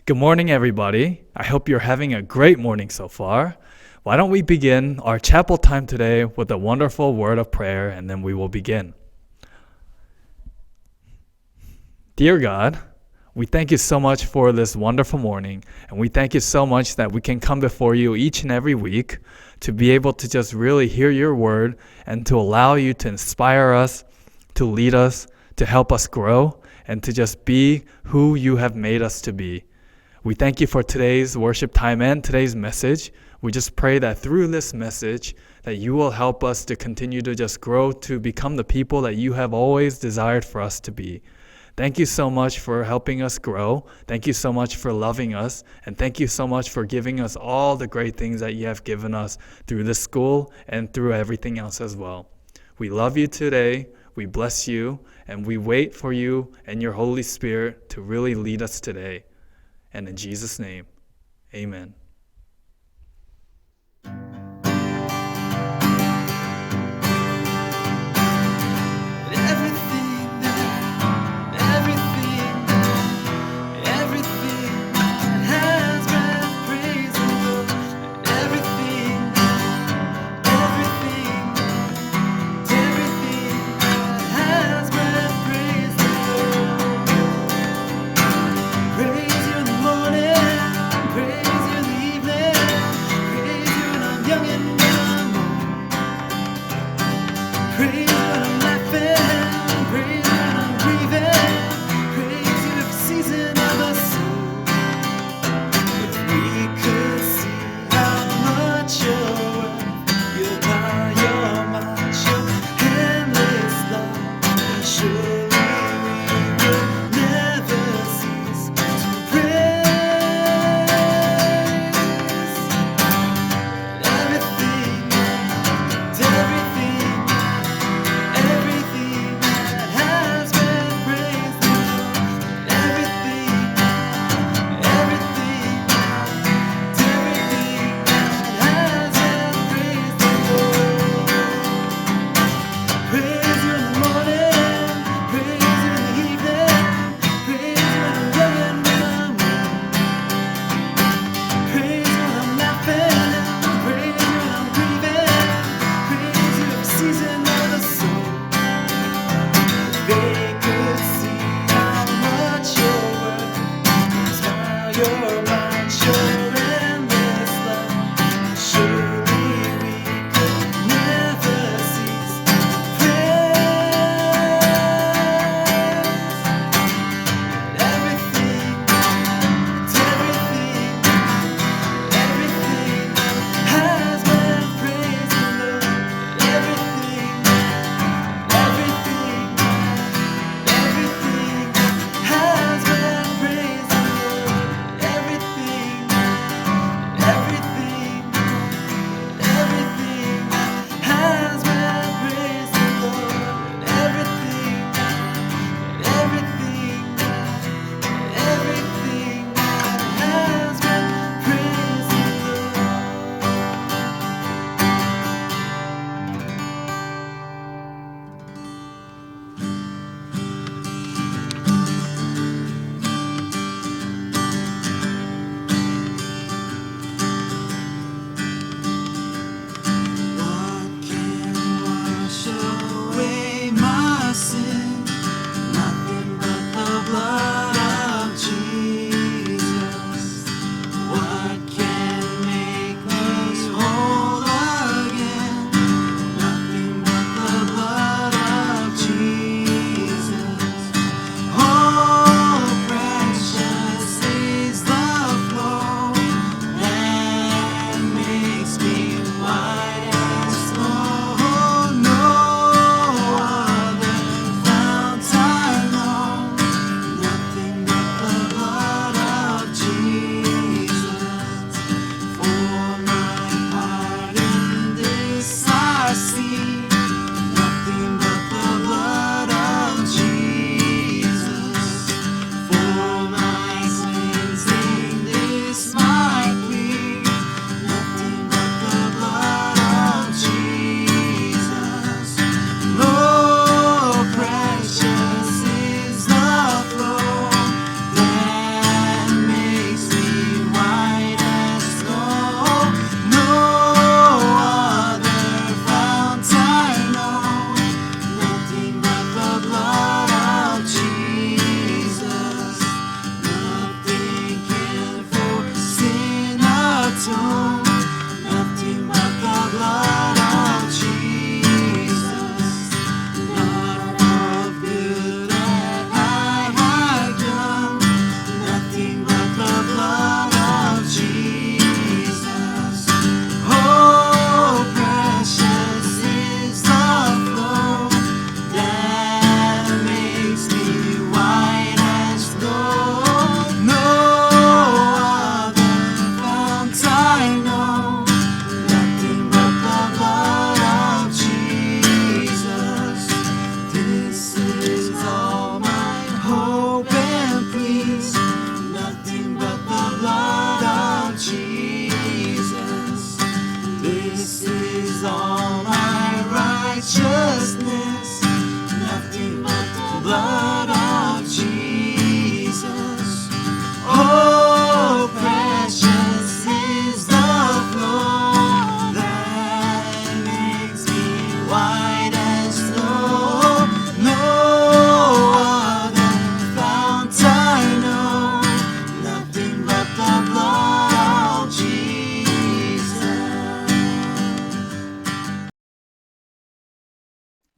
Good morning, everybody. I hope you're having a great morning so far. Why don't we begin our chapel time today with a wonderful word of prayer, and then we will begin. Dear God, we thank you so much for this wonderful morning, and we thank you so much that we can come before you each and every week to be able to just really hear your word and to allow you to inspire us, to lead us, to help us grow, and to just be who you have made us to be. We thank you for today's worship time and today's message. We just pray that through this message that you will help us to continue to just grow to become the people that you have always desired for us to be. Thank you so much for helping us grow. Thank you so much for loving us. And thank you so much for giving us all the great things that you have given us through this school and through everything else as well. We love you today. We bless you. And we wait for you and your Holy Spirit to really lead us today. And in Jesus' name, amen. Praise you in the morning, praise you in the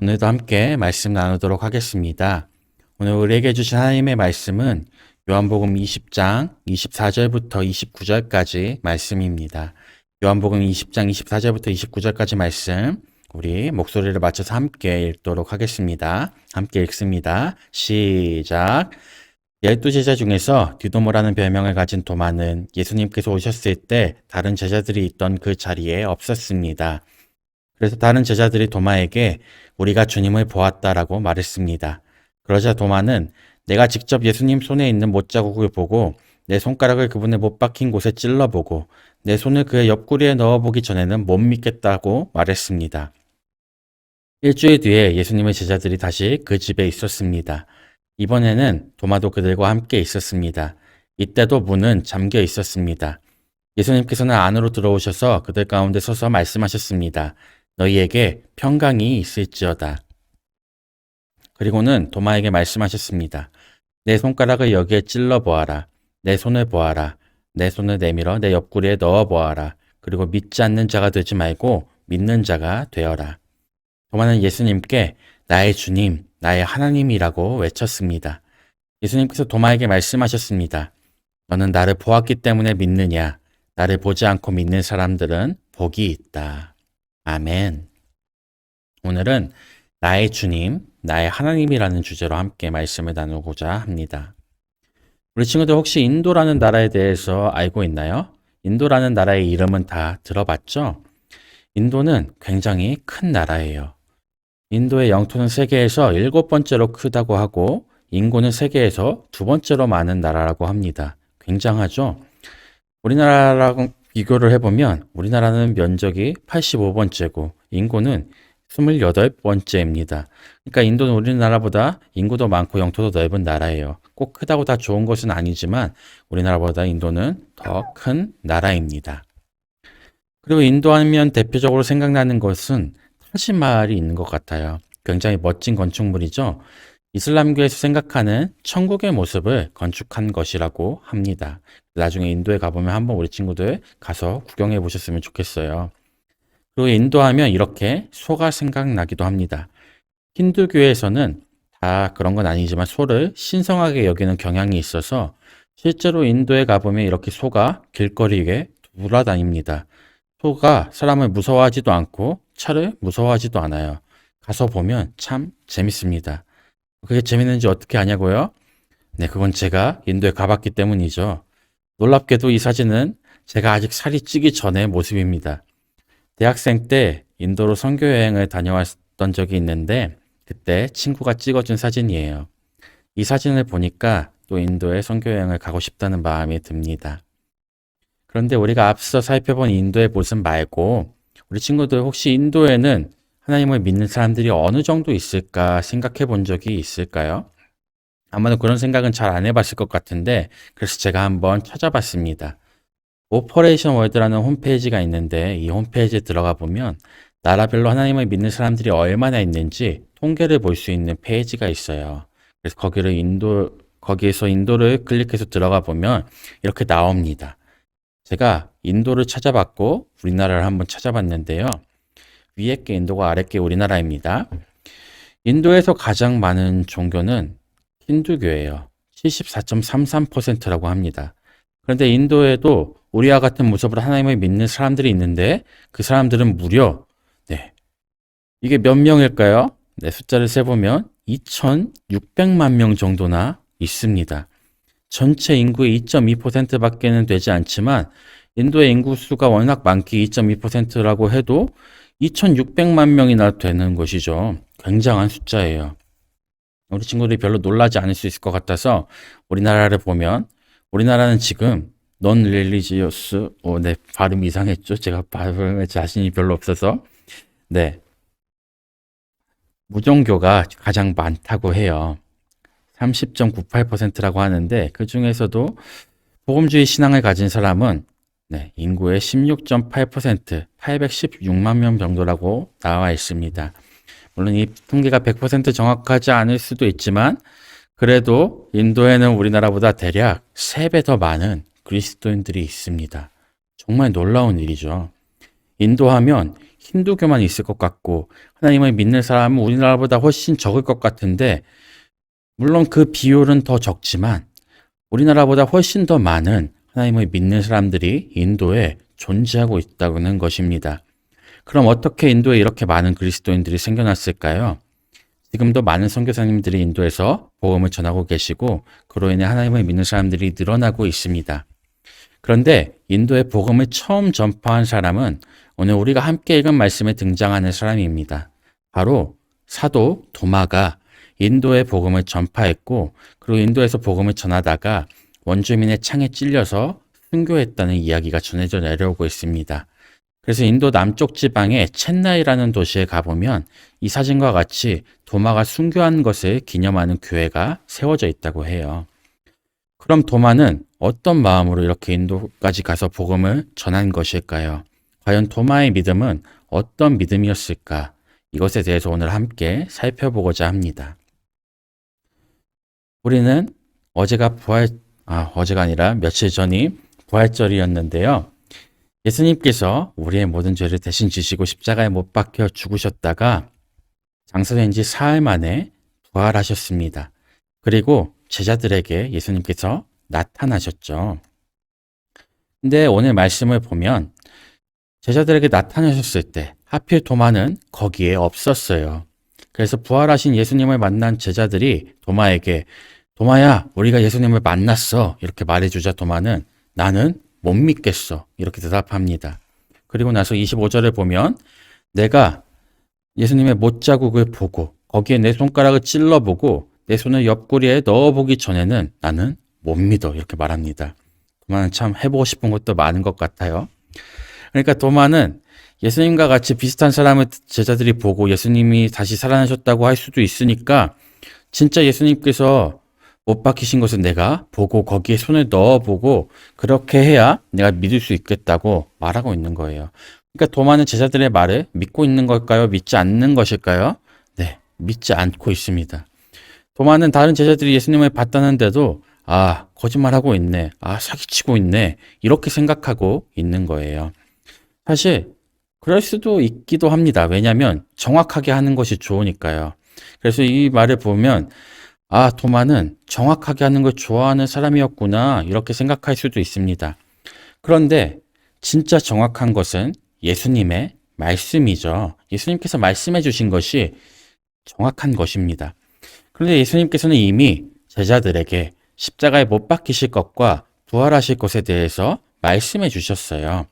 오늘도 함께 말씀 나누도록 하겠습니다. 오늘 우리에게 주신 하나님의 말씀은 요한복음 20장 24절부터 29절까지 말씀입니다. 요한복음 20장 24절부터 29절까지 말씀 우리 목소리를 맞춰서 함께 읽도록 하겠습니다. 함께 읽습니다. 시작. 12제자 중에서 디도모라는 별명을 가진 도마는 예수님께서 오셨을 때 다른 제자들이 있던 그 자리에 없었습니다. 그래서 다른 제자들이 도마에게 우리가 주님을 보았다라고 말했습니다. 그러자 도마는 내가 직접 예수님 손에 있는 못자국을 보고 내 손가락을 그분의 못 박힌 곳에 찔러보고 내 손을 그의 옆구리에 넣어보기 전에는 못 믿겠다고 말했습니다. 일주일 뒤에 예수님의 제자들이 다시 그 집에 있었습니다. 이번에는 도마도 그들과 함께 있었습니다. 이때도 문은 잠겨 있었습니다. 예수님께서는 안으로 들어오셔서 그들 가운데 서서 말씀하셨습니다. 너희에게 평강이 있을지어다. 그리고는 도마에게 말씀하셨습니다. 내 손가락을 여기에 찔러 보아라. 내 손을 보아라. 내 손을 내밀어 내 옆구리에 넣어 보아라. 그리고 믿지 않는 자가 되지 말고 믿는 자가 되어라. 도마는 예수님께 나의 주님, 나의 하나님이라고 외쳤습니다. 예수님께서 도마에게 말씀하셨습니다. 너는 나를 보았기 때문에 믿느냐? 나를 보지 않고 믿는 사람들은 복이 있다. 아멘. 오늘은 나의 주님, 나의 하나님이라는 주제로 함께 말씀을 나누고자 합니다. 우리 친구들 혹시 인도라는 나라에 대해서 알고 있나요? 인도라는 나라의 이름은 다 들어봤죠? 인도는 굉장히 큰 나라예요. 인도의 영토는 세계에서 7번째로 크다고 하고 인구는 세계에서 2번째로 많은 나라라고 합니다. 굉장하죠? 우리나라랑 비교를 해보면 우리나라는 면적이 85번째고 인구는 28번째입니다. 그러니까 인도는 우리나라보다 인구도 많고 영토도 넓은 나라예요. 꼭 크다고 다 좋은 것은 아니지만 우리나라보다 인도는 더 큰 나라입니다. 그리고 인도 하면 대표적으로 생각나는 것은 타지마할이 있는 것 같아요. 굉장히 멋진 건축물이죠. 이슬람교에서 생각하는 천국의 모습을 건축한 것이라고 합니다. 나중에 인도에 가보면 한번 우리 친구들 가서 구경해 보셨으면 좋겠어요. 그리고 인도하면 이렇게 소가 생각나기도 합니다. 힌두교에서는 다 그런 건 아니지만 소를 신성하게 여기는 경향이 있어서 실제로 인도에 가보면 이렇게 소가 길거리에 돌아다닙니다. 소가 사람을 무서워하지도 않고 차를 무서워하지도 않아요. 가서 보면 참 재밌습니다. 그게 재밌는지 어떻게 아냐고요? 네, 그건 제가 인도에 가봤기 때문이죠. 놀랍게도 이 사진은 제가 아직 살이 찌기 전의 모습입니다. 대학생 때 인도로 선교 여행을 다녀왔던 적이 있는데 그때 친구가 찍어준 사진이에요. 이 사진을 보니까 또 인도에 선교 여행을 가고 싶다는 마음이 듭니다. 그런데 우리가 앞서 살펴본 인도의 모습 말고 우리 친구들 혹시 인도에는 하나님을 믿는 사람들이 어느 정도 있을까 생각해 본 적이 있을까요? 아마도 그런 생각은 잘 안 해봤을 것 같은데 그래서 제가 한번 찾아봤습니다. 오퍼레이션 월드라는 홈페이지가 있는데 이 홈페이지에 들어가 보면 나라별로 하나님을 믿는 사람들이 얼마나 있는지 통계를 볼 수 있는 페이지가 있어요. 그래서 거기에서 인도를 클릭해서 들어가 보면 이렇게 나옵니다. 제가 인도를 찾아봤고 우리나라를 한번 찾아봤는데요. 위에 게 인도가 아래 게 우리나라입니다. 인도에서 가장 많은 종교는 힌두교예요. 74.33%라고 합니다. 그런데 인도에도 우리와 같은 모습으로 하나님을 믿는 사람들이 있는데 그 사람들은 무려 이게 몇 명일까요? 네, 숫자를 세보면 2,600만 명 정도나 있습니다. 전체 인구의 2.2%밖에는 되지 않지만 인도의 인구수가 워낙 많기 2.2%라고 해도 2,600만 명이나 되는 것이죠. 굉장한 숫자예요. 우리 친구들이 별로 놀라지 않을 수 있을 것 같아서 우리나라를 보면 우리나라는 지금 넌 릴리지어스 네, 발음이 이상했죠. 제가 발음에 자신이 별로 없어서 네, 무종교가 가장 많다고 해요. 30.98%라고 하는데 그 중에서도 복음주의 신앙을 가진 사람은 인구의 16.8%, 816만 명 정도라고 나와 있습니다. 물론 이 통계가 100% 정확하지 않을 수도 있지만 그래도 인도에는 우리나라보다 대략 3배 더 많은 그리스도인들이 있습니다. 정말 놀라운 일이죠. 인도하면 힌두교만 있을 것 같고 하나님을 믿는 사람은 우리나라보다 훨씬 적을 것 같은데 물론 그 비율은 더 적지만 우리나라보다 훨씬 더 많은 하나님을 믿는 사람들이 인도에 존재하고 있다는 것입니다. 그럼 어떻게 인도에 이렇게 많은 그리스도인들이 생겨났을까요? 지금도 많은 선교사님들이 인도에서 복음을 전하고 계시고 그로 인해 하나님을 믿는 사람들이 늘어나고 있습니다. 그런데 인도에 복음을 처음 전파한 사람은 오늘 우리가 함께 읽은 말씀에 등장하는 사람입니다. 바로 사도 도마가 인도에 복음을 전파했고 그리고 인도에서 복음을 전하다가 원주민의 창에 찔려서 순교했다는 이야기가 전해져 내려오고 있습니다. 그래서 인도 남쪽 지방의 첸나이라는 도시에 가보면 이 사진과 같이 도마가 순교한 것을 기념하는 교회가 세워져 있다고 해요. 그럼 도마는 어떤 마음으로 이렇게 인도까지 가서 복음을 전한 것일까요? 과연 도마의 믿음은 어떤 믿음이었을까? 이것에 대해서 오늘 함께 살펴보고자 합니다. 우리는 어제가 아니라 며칠 전이 부활절이었는데요. 예수님께서 우리의 모든 죄를 대신 지시고 십자가에 못 박혀 죽으셨다가 장사된 지 사흘 만에 부활하셨습니다. 그리고 제자들에게 예수님께서 나타나셨죠. 근데 오늘 말씀을 보면 제자들에게 나타나셨을 때 하필 도마는 거기에 없었어요. 그래서 부활하신 예수님을 만난 제자들이 도마에게 도마야, 우리가 예수님을 만났어. 이렇게 말해주자 도마는 나는 못 믿겠어. 이렇게 대답합니다. 그리고 나서 25절을 보면 내가 예수님의 못자국을 보고 거기에 내 손가락을 찔러보고 내 손을 옆구리에 넣어보기 전에는 나는 못 믿어. 이렇게 말합니다. 도마는 참 해보고 싶은 것도 많은 것 같아요. 그러니까 도마는 예수님과 같이 비슷한 사람을 제자들이 보고 예수님이 다시 살아나셨다고 할 수도 있으니까 진짜 예수님께서 못 박히신 것을 내가 보고 거기에 손을 넣어보고 그렇게 해야 내가 믿을 수 있겠다고 말하고 있는 거예요. 그러니까 도마는 제자들의 말을 믿고 있는 걸까요? 믿지 않는 것일까요? 네, 믿지 않고 있습니다. 도마는 다른 제자들이 예수님을 봤다는데도 거짓말하고 있네. 사기치고 있네. 이렇게 생각하고 있는 거예요. 사실 그럴 수도 있기도 합니다. 왜냐하면 정확하게 하는 것이 좋으니까요. 그래서 이 말을 보면 도마는 정확하게 하는 걸 좋아하는 사람이었구나 이렇게 생각할 수도 있습니다. 그런데 진짜 정확한 것은 예수님의 말씀이죠. 예수님께서 말씀해 주신 것이 정확한 것입니다. 그런데 예수님께서는 이미 제자들에게 십자가에 못 박히실 것과 부활하실 것에 대해서 말씀해 주셨어요.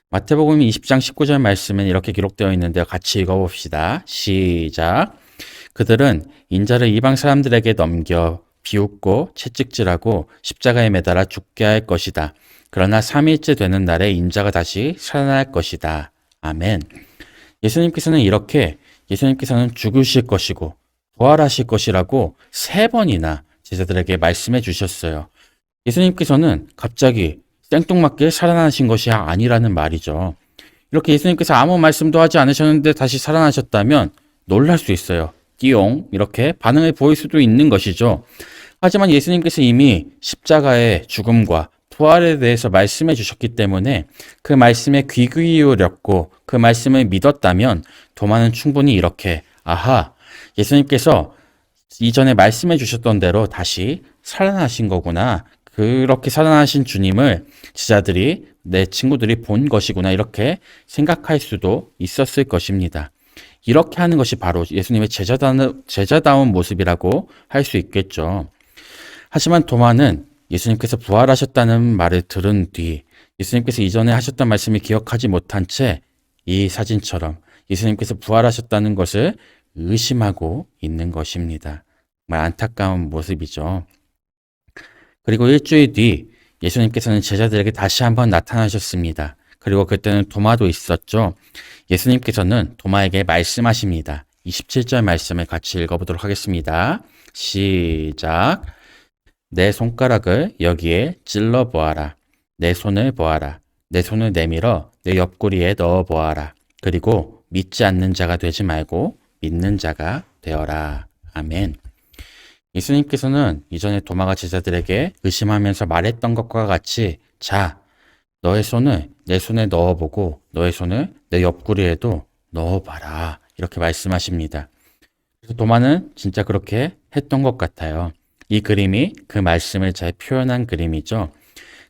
마태복음 20장 19절 말씀은 이렇게 기록되어 있는데요. 같이 읽어봅시다. 시작. 그들은 인자를 이방 사람들에게 넘겨 비웃고 채찍질하고 십자가에 매달아 죽게 할 것이다. 그러나 3일째 되는 날에 인자가 다시 살아날 것이다. 아멘. 예수님께서는 죽으실 것이고 부활하실 것이라고 3번이나 제자들에게 말씀해 주셨어요. 예수님께서는 갑자기 생뚱맞게 살아나신 것이 아니라는 말이죠. 이렇게 예수님께서 아무 말씀도 하지 않으셨는데 다시 살아나셨다면 놀랄 수 있어요. 띠용 이렇게 반응을 보일 수도 있는 것이죠. 하지만 예수님께서 이미 십자가의 죽음과 부활에 대해서 말씀해 주셨기 때문에 그 말씀에 귀 기울였고 그 말씀을 믿었다면 도마는 충분히 이렇게 예수님께서 이전에 말씀해 주셨던 대로 다시 살아나신 거구나. 그렇게 살아나신 주님을 제자들이 내 친구들이 본 것이구나 이렇게 생각할 수도 있었을 것입니다. 이렇게 하는 것이 바로 예수님의 제자다운 모습이라고 할 수 있겠죠. 하지만 도마는 예수님께서 부활하셨다는 말을 들은 뒤 예수님께서 이전에 하셨던 말씀을 기억하지 못한 채 이 사진처럼 예수님께서 부활하셨다는 것을 의심하고 있는 것입니다. 정말 안타까운 모습이죠. 그리고 일주일 뒤 예수님께서는 제자들에게 다시 한번 나타나셨습니다. 그리고 그때는 도마도 있었죠. 예수님께서는 도마에게 말씀하십니다. 27절 말씀을 같이 읽어보도록 하겠습니다. 시작. 내 손가락을 여기에 찔러 보아라. 내 손을 보아라. 내 손을 내밀어 내 옆구리에 넣어 보아라. 그리고 믿지 않는 자가 되지 말고 믿는 자가 되어라. 아멘. 예수님께서는 이전에 도마가 제자들에게 의심하면서 말했던 것과 같이 너의 손을 내 손에 넣어보고 너의 손을 내 옆구리에도 넣어봐라. 이렇게 말씀하십니다. 그래서 도마는 진짜 그렇게 했던 것 같아요. 이 그림이 그 말씀을 잘 표현한 그림이죠.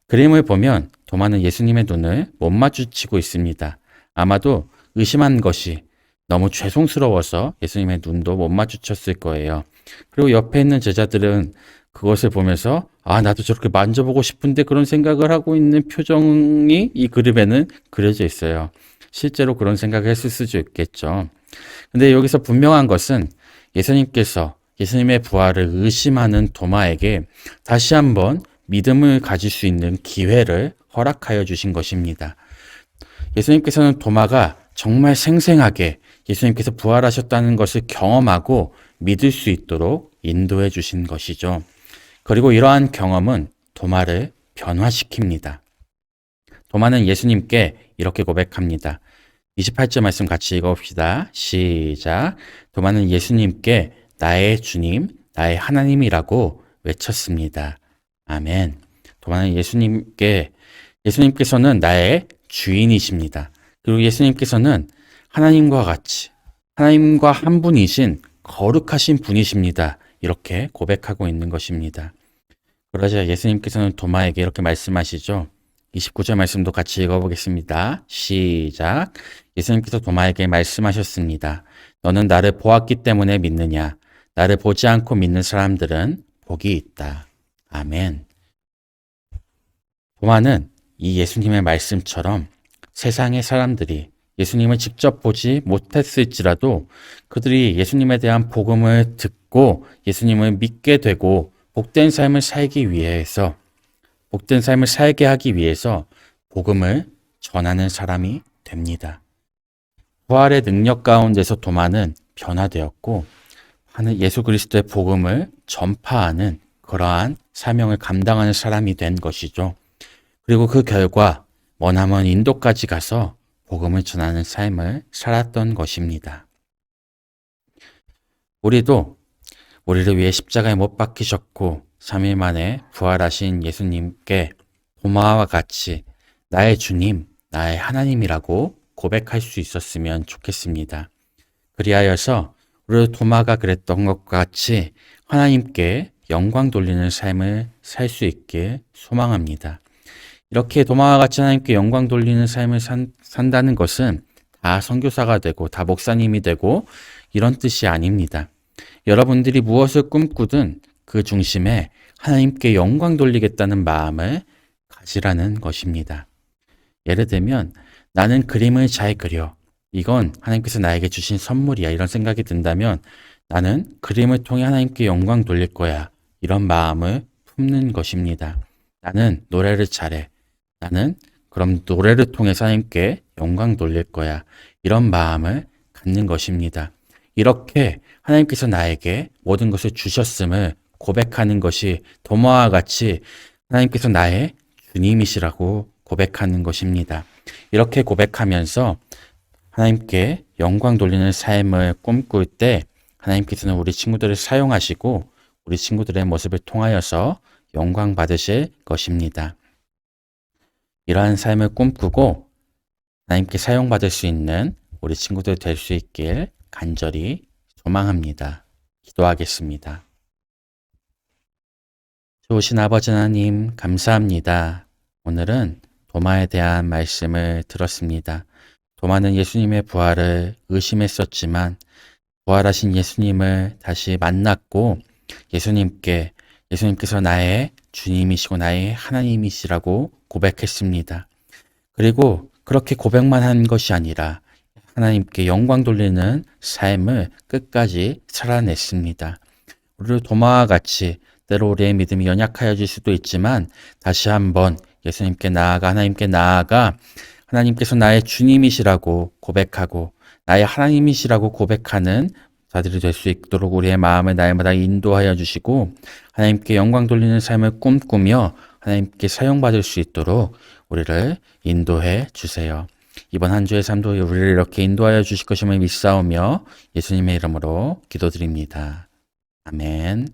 그림을 보면 도마는 예수님의 눈을 못 마주치고 있습니다. 아마도 의심한 것이 너무 죄송스러워서 예수님의 눈도 못 마주쳤을 거예요. 그리고 옆에 있는 제자들은 그것을 보면서 나도 저렇게 만져보고 싶은데 그런 생각을 하고 있는 표정이 이 그림에는 그려져 있어요. 실제로 그런 생각을 했을 수도 있겠죠. 근데 여기서 분명한 것은 예수님께서 예수님의 부활을 의심하는 도마에게 다시 한번 믿음을 가질 수 있는 기회를 허락하여 주신 것입니다. 예수님께서는 도마가 정말 생생하게 예수님께서 부활하셨다는 것을 경험하고 믿을 수 있도록 인도해 주신 것이죠. 그리고 이러한 경험은 도마를 변화시킵니다. 도마는 예수님께 이렇게 고백합니다. 28절 말씀 같이 읽어봅시다. 시작. 도마는 예수님께 나의 주님, 나의 하나님이라고 외쳤습니다. 아멘. 도마는 예수님께서는 나의 주인이십니다. 그리고 예수님께서는 하나님과 같이, 하나님과 한 분이신 거룩하신 분이십니다. 이렇게 고백하고 있는 것입니다. 그러자 예수님께서는 도마에게 이렇게 말씀하시죠. 29절 말씀도 같이 읽어보겠습니다. 시작. 예수님께서 도마에게 말씀하셨습니다. 너는 나를 보았기 때문에 믿느냐? 나를 보지 않고 믿는 사람들은 복이 있다. 아멘. 도마는 이 예수님의 말씀처럼 세상의 사람들이 예수님을 직접 보지 못했을지라도 그들이 예수님에 대한 복음을 듣고 예수님을 믿게 되고 복된 삶을 살게 하기 위해서 복음을 전하는 사람이 됩니다. 부활의 능력 가운데서 도마는 변화되었고 예수 그리스도의 복음을 전파하는 그러한 사명을 감당하는 사람이 된 것이죠. 그리고 그 결과 머나먼 인도까지 가서 복음을 전하는 삶을 살았던 것입니다. 우리도 우리를 위해 십자가에 못 박히셨고 3일 만에 부활하신 예수님께 도마와 같이 나의 주님, 나의 하나님이라고 고백할 수 있었으면 좋겠습니다. 그리하여서 우리 도마가 그랬던 것 같이 하나님께 영광 돌리는 삶을 살 수 있길 소망합니다. 이렇게 도마와 같이 하나님께 영광 돌리는 삶을 산다는 것은 다 선교사가 되고 다 목사님이 되고 이런 뜻이 아닙니다. 여러분들이 무엇을 꿈꾸든 그 중심에 하나님께 영광 돌리겠다는 마음을 가지라는 것입니다. 예를 들면 나는 그림을 잘 그려. 이건 하나님께서 나에게 주신 선물이야. 이런 생각이 든다면 나는 그림을 통해 하나님께 영광 돌릴 거야. 이런 마음을 품는 것입니다. 나는 노래를 잘해. 나는 그럼 노래를 통해서 하나님께 영광 돌릴 거야. 이런 마음을 갖는 것입니다. 이렇게 하나님께서 나에게 모든 것을 주셨음을 고백하는 것이 도마와 같이 하나님께서 나의 주님이시라고 고백하는 것입니다. 이렇게 고백하면서 하나님께 영광 돌리는 삶을 꿈꿀 때 하나님께서는 우리 친구들을 사용하시고 우리 친구들의 모습을 통하여서 영광 받으실 것입니다. 이러한 삶을 꿈꾸고 하나님께 사용받을 수 있는 우리 친구들 될 수 있길 간절히 소망합니다. 기도하겠습니다. 좋으신 아버지 하나님 감사합니다. 오늘은 도마에 대한 말씀을 들었습니다. 도마는 예수님의 부활을 의심했었지만 부활하신 예수님을 다시 만났고 예수님께서 나의 주님이시고 나의 하나님이시라고 고백했습니다. 그리고 그렇게 고백만 한 것이 아니라 하나님께 영광 돌리는 삶을 끝까지 살아냈습니다. 우리를 도마와 같이 때로 우리의 믿음이 연약하여질 수도 있지만 다시 한번 예수님께 나아가 하나님께 나아가 하나님께서 나의 주님이시라고 고백하고 나의 하나님이시라고 고백하는 자들이 될 수 있도록 우리의 마음을 날마다 인도하여 주시고 하나님께 영광 돌리는 삶을 꿈꾸며 하나님께 사용받을 수 있도록 우리를 인도해 주세요. 이번 한 주의 삶도 우리를 이렇게 인도하여 주실 것임을 믿사오며 예수님의 이름으로 기도드립니다. 아멘.